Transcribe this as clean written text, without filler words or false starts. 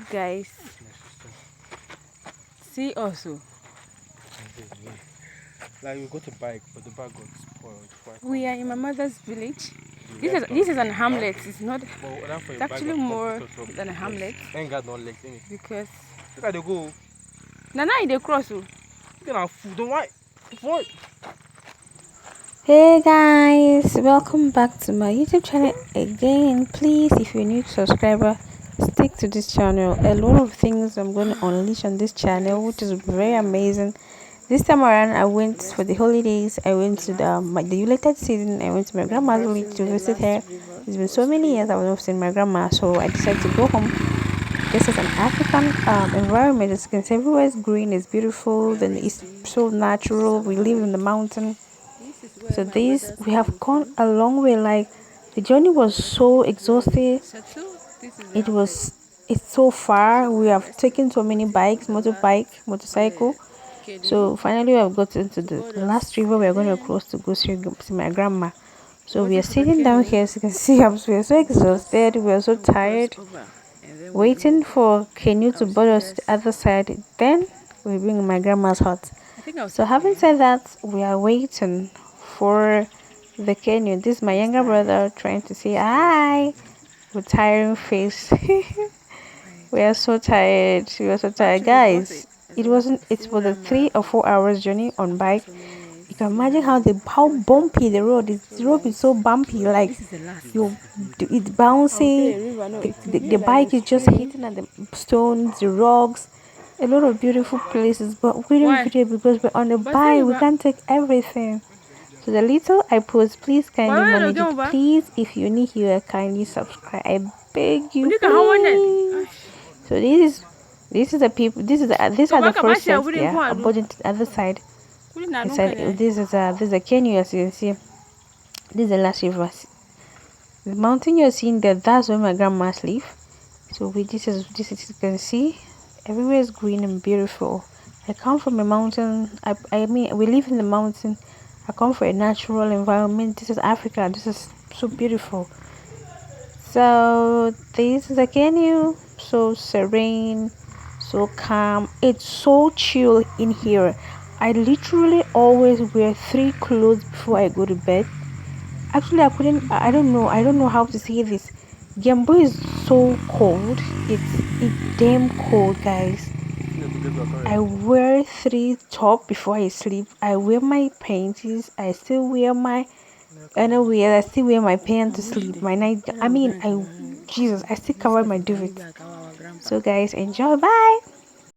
Look, guys. See also. Like we got a bike, but the bike got spoiled. We are in my mother's village. This is an hamlet. It's not. It's actually more than a hamlet. Ain't got no legs in it. Because. Look at the go. Now they cross. Look at our food. Don't why. What? Hey guys, welcome back to my YouTube channel again. Please, if you're a new subscriber, stick to this channel. A lot of things I'm going to unleash on this channel, which is very amazing. This time around, I went for the holidays. I went to the United season. I went to my grandma's village to visit her. It's been so many years I was not seeing my grandma, so I decided to go home. This is an African environment. As you can see, everywhere is green, it's beautiful, then it's so natural. We live in the mountain. So we have gone a long way. Like the journey was so exhausting. It's so far. We have taken so many bikes, motorcycle. So finally we have got into the last river we are going to cross to go see my grandma. So we are sitting down here, as you can see. We are so exhausted, we are so tired, waiting for canoe to board us to the other side. Then we bring my grandma's hut. So having said that, we are waiting for the canyon. This is my younger brother trying to say hi with tiring face. We are so tired. We are so tired, guys. It was a 3 or 4 hours journey on bike. You can imagine how bumpy the road is. The road is so bumpy, like it's bouncing. The bike is just hitting at the stones, the rocks, a lot of beautiful places. But we didn't video because we're on the bike. We can't take everything. So the little I post, please kindly manage it. Please, if you're new here, kindly subscribe. I beg you, please. So these are the first set. Yeah, aboarding to the other side. This is a canyon, as you can see. This is the last river. The mountain you're seeing there, that's where my grandma's live. So this is you can see, everywhere is green and beautiful. I come from a mountain. I mean, we live in the mountain. I come from a natural environment. This is Africa. This is so beautiful. So this is a canyon, so serene, so calm. It's so chill in here. I literally always wear 3 clothes before I go to bed. Actually, I don't know how to say this. Gambo is so cold. It's damn cold, guys. I wear 3 top before I sleep. I wear my panties. I still wear my underwear. I still wear my pants to sleep. My night. I still cover my duvet. So guys, enjoy. Bye.